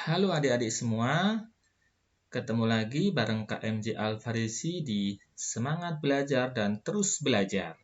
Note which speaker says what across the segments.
Speaker 1: Halo adik-adik semua, ketemu lagi bareng Kak MJ Alfarisi di Semangat Belajar dan Terus Belajar.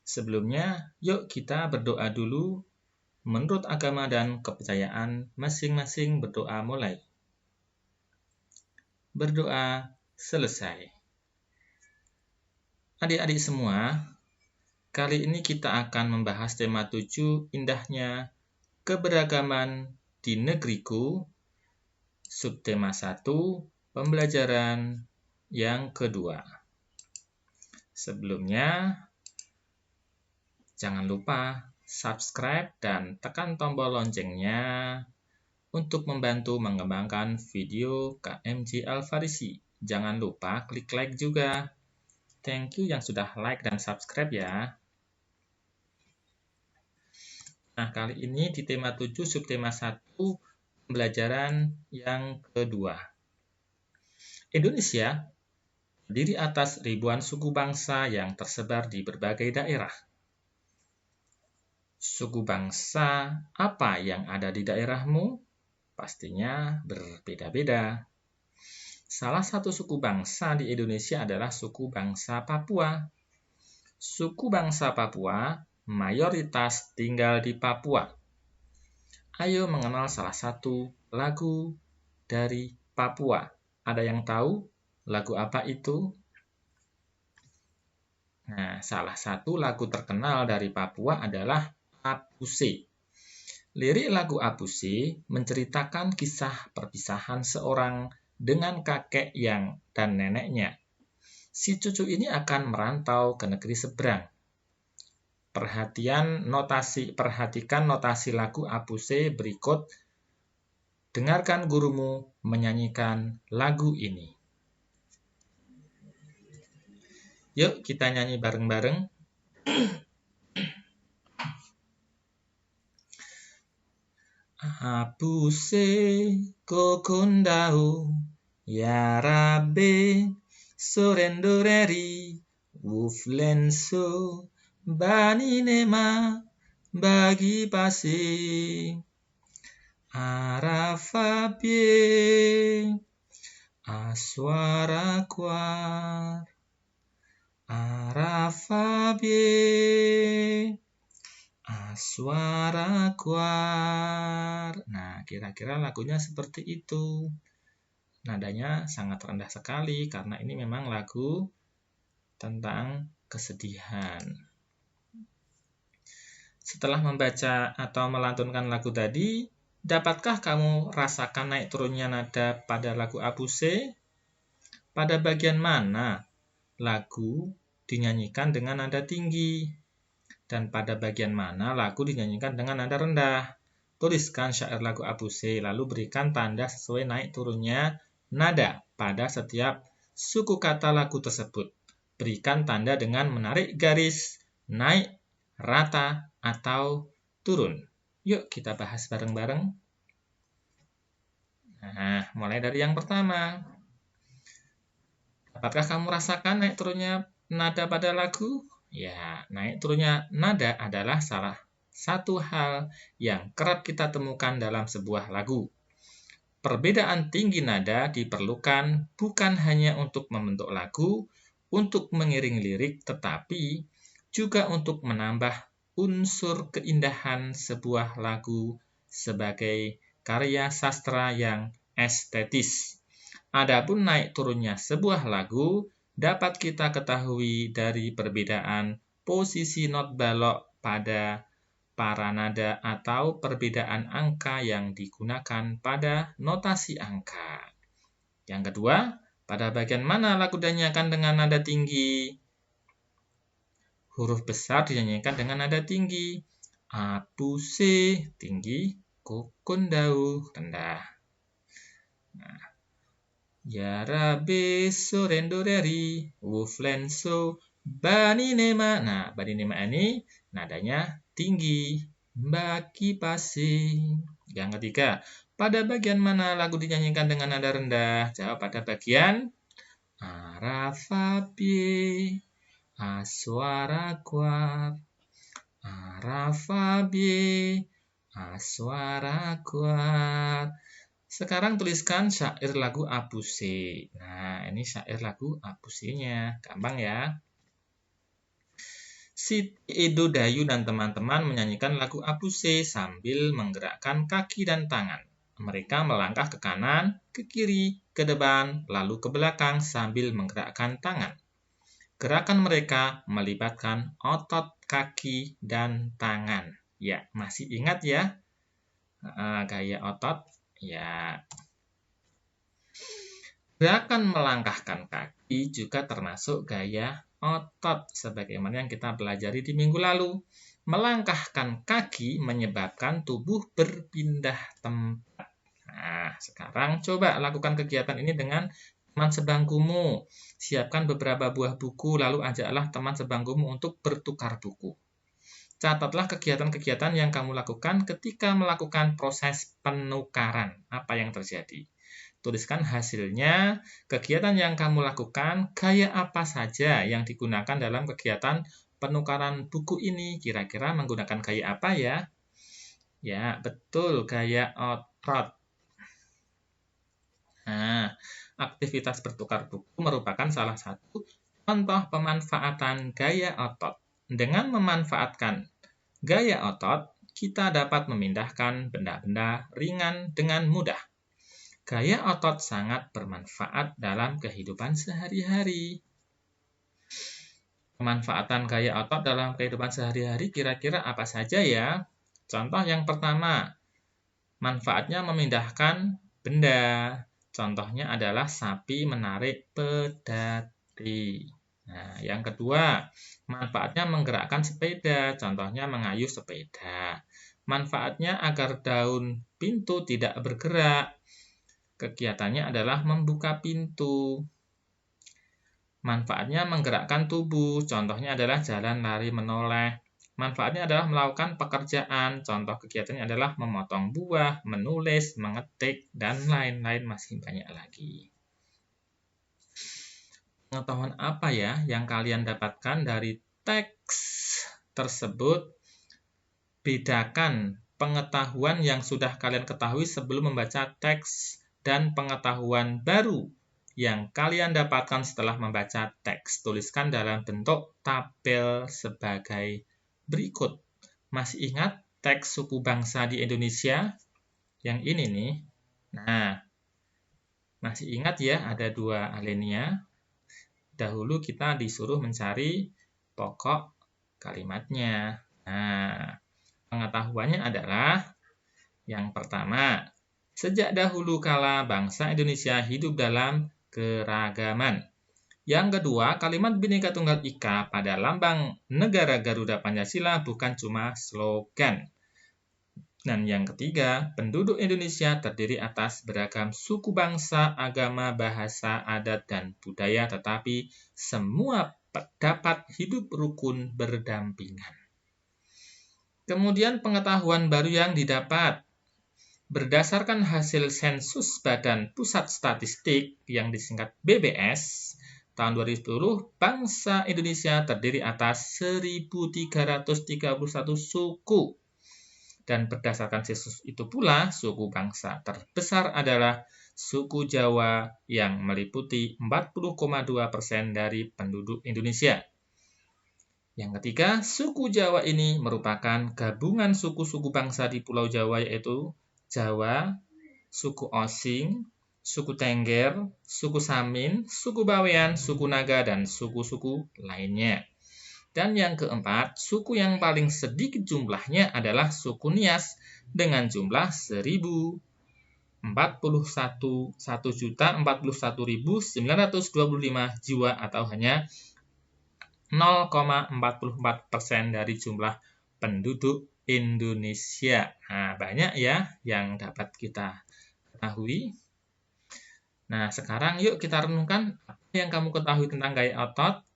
Speaker 1: Sebelumnya, yuk kita berdoa dulu. Menurut agama dan kepercayaan, masing-masing berdoa mulai. Berdoa selesai. Adik-adik semua, kali ini kita akan membahas tema 7, indahnya keberagaman di negeriku. Subtema 1, pembelajaran yang kedua. Sebelumnya, jangan lupa subscribe dan tekan tombol loncengnya untuk membantu mengembangkan video KMJ Alfarisi. Jangan lupa klik like juga. Thank you yang sudah like dan subscribe ya. Nah, kali ini di tema 7, subtema 1, pembelajaran yang kedua. Indonesia terdiri atas ribuan suku bangsa yang tersebar di berbagai daerah. Suku bangsa apa yang ada di daerahmu? Pastinya berbeda-beda. Salah satu suku bangsa di Indonesia adalah suku bangsa Papua. Suku bangsa Papua mayoritas tinggal di Papua. Ayo mengenal salah satu lagu dari Papua. Ada yang tahu lagu apa itu? Nah, salah satu lagu terkenal dari Papua adalah Apuse. Lirik lagu Apuse menceritakan kisah perpisahan seorang dengan kakek dan neneknya. Si cucu ini akan merantau ke negeri seberang. Perhatikan notasi lagu Apuse berikut. Dengarkan gurumu menyanyikan lagu ini. Yuk kita nyanyi bareng-bareng. Apuse kokondau yarabe sorendoreri wuflenso baninema bagi pasi arafabie aswara kuar arafabie aswara kuar. Nah, kira-kira lagunya seperti itu. Nadanya sangat rendah sekali karena ini memang lagu tentang kesedihan. Setelah membaca atau melantunkan lagu tadi, dapatkah kamu rasakan naik turunnya nada pada lagu Apuse? Pada bagian mana lagu dinyanyikan dengan nada tinggi? Dan pada bagian mana lagu dinyanyikan dengan nada rendah? Tuliskan syair lagu Apuse, lalu berikan tanda sesuai naik turunnya nada pada setiap suku kata lagu tersebut. Berikan tanda dengan menarik garis, naik, rata, atau turun. Yuk kita bahas bareng-bareng. Nah, mulai dari yang pertama. Dapatkah kamu rasakan naik turunnya nada pada lagu? Ya, naik turunnya nada adalah salah satu hal yang kerap kita temukan dalam sebuah lagu. Perbedaan tinggi nada diperlukan bukan hanya untuk membentuk lagu, untuk mengiring lirik, tetapi juga untuk menambah unsur keindahan sebuah lagu sebagai karya sastra yang estetis. Adapun naik turunnya sebuah lagu dapat kita ketahui dari perbedaan posisi not balok pada para nada atau perbedaan angka yang digunakan pada notasi angka. Yang kedua, pada bagian mana lagu dinyanyikan dengan nada tinggi? Huruf besar dinyanyikan dengan nada tinggi. Apuse tinggi, kokondau rendah. Nah, yarabe sorendoreri wuflenso baninema. Nah, baninema ini nadanya tinggi. Baki pasi. Yang ketiga, pada bagian mana lagu dinyanyikan dengan nada rendah? Jawab pada bagian arafabie aswara kuar. Arafabie aswara kuar. Sekarang tuliskan syair lagu Apuse. Nah, ini syair lagu Apuse-nya. Gampang ya. Siti Edo Dayu dan teman-teman menyanyikan lagu Apuse sambil menggerakkan kaki dan tangan. Mereka melangkah ke kanan, ke kiri, ke depan, lalu ke belakang sambil menggerakkan tangan. Gerakan mereka melibatkan otot kaki dan tangan. Ya, masih ingat ya? Gaya otot. Ya. Gerakan melangkahkan kaki juga termasuk gaya otot, sebagaimana yang kita pelajari di minggu lalu. Melangkahkan kaki menyebabkan tubuh berpindah tempat. Nah, sekarang coba lakukan kegiatan ini dengan teman sebangkumu. Siapkan beberapa buah buku, lalu ajaklah teman sebangkumu untuk bertukar buku. Catatlah kegiatan-kegiatan yang kamu lakukan ketika melakukan proses penukaran. Apa yang terjadi? Tuliskan hasilnya, kegiatan yang kamu lakukan, gaya apa saja yang digunakan dalam kegiatan penukaran buku ini. Kira-kira menggunakan gaya apa ya? Ya, betul, gaya otot. Nah, aktivitas bertukar buku merupakan salah satu contoh pemanfaatan gaya otot. Dengan memanfaatkan gaya otot, kita dapat memindahkan benda-benda ringan dengan mudah. Gaya otot sangat bermanfaat dalam kehidupan sehari-hari. Pemanfaatan gaya otot dalam kehidupan sehari-hari kira-kira apa saja ya? Contoh yang pertama, manfaatnya memindahkan benda. Contohnya adalah sapi menarik pedati. Nah, yang kedua, manfaatnya menggerakkan sepeda. Contohnya mengayuh sepeda. Manfaatnya agar daun pintu tidak bergerak. Kegiatannya adalah membuka pintu. Manfaatnya menggerakkan tubuh. Contohnya adalah jalan, lari, menoleh. Manfaatnya adalah melakukan pekerjaan. Contoh kegiatannya adalah memotong buah, menulis, mengetik, dan lain-lain masih banyak lagi. Pengetahuan apa ya yang kalian dapatkan dari teks tersebut? Bedakan pengetahuan yang sudah kalian ketahui sebelum membaca teks dan pengetahuan baru yang kalian dapatkan setelah membaca teks. Tuliskan dalam bentuk tabel sebagai berikut. Masih ingat teks suku bangsa di Indonesia? Yang ini nih. Nah, masih ingat ya ada 2 alinea? Dahulu kita disuruh mencari pokok kalimatnya. Nah, pengetahuannya adalah yang pertama, sejak dahulu kala bangsa Indonesia hidup dalam keragaman. Yang kedua, kalimat Bhinneka Tunggal Ika pada lambang negara Garuda Pancasila bukan cuma slogan. Dan yang ketiga, penduduk Indonesia terdiri atas beragam suku bangsa, agama, bahasa, adat, dan budaya, tetapi semua dapat hidup rukun berdampingan. Kemudian pengetahuan baru yang didapat. Berdasarkan hasil sensus Badan Pusat Statistik yang disingkat BBS, tahun 2010, bangsa Indonesia terdiri atas 1.331 suku. Dan berdasarkan sensus itu pula, suku bangsa terbesar adalah suku Jawa yang meliputi 40,2% dari penduduk Indonesia. Yang ketiga, suku Jawa ini merupakan gabungan suku-suku bangsa di Pulau Jawa, yaitu Jawa, suku Osing, suku Tengger, suku Samin, suku Bawean, suku Naga, dan suku-suku lainnya. Dan yang keempat, suku yang paling sedikit jumlahnya adalah suku Nias dengan jumlah 1.041.925 jiwa atau hanya 0,44% dari jumlah penduduk Indonesia. Nah, banyak ya yang dapat kita ketahui. Nah, sekarang yuk kita renungkan apa yang kamu ketahui tentang gaya otot.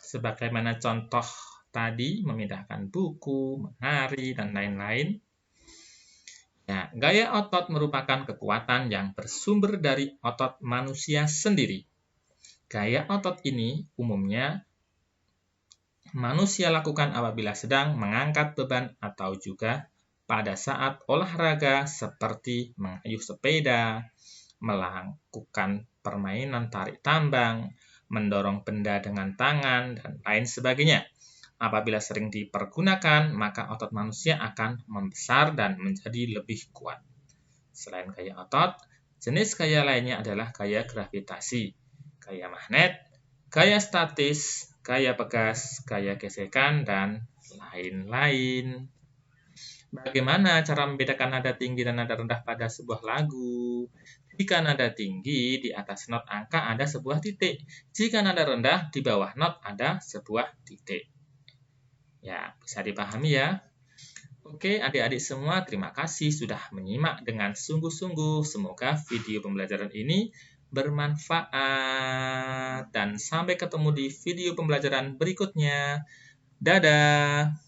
Speaker 1: Sebagaimana contoh tadi, memindahkan buku, menari, dan lain-lain. Ya, gaya otot merupakan kekuatan yang bersumber dari otot manusia sendiri. Gaya otot ini umumnya manusia lakukan apabila sedang mengangkat beban atau juga pada saat olahraga seperti mengayuh sepeda, melakukan permainan tarik tambang, mendorong benda dengan tangan, dan lain sebagainya. Apabila sering dipergunakan, maka otot manusia akan membesar dan menjadi lebih kuat. Selain gaya otot, jenis gaya lainnya adalah gaya gravitasi, gaya magnet, gaya statis, gaya pegas, gaya gesekan, dan lain-lain. Bagaimana cara membedakan nada tinggi dan nada rendah pada sebuah lagu? Jika nada tinggi, di atas not angka ada sebuah titik. Jika nada rendah, di bawah not ada sebuah titik. Ya, bisa dipahami ya. Oke, adik-adik semua, terima kasih sudah menyimak dengan sungguh-sungguh. Semoga video pembelajaran ini bermanfaat. Dan sampai ketemu di video pembelajaran berikutnya. Dadah!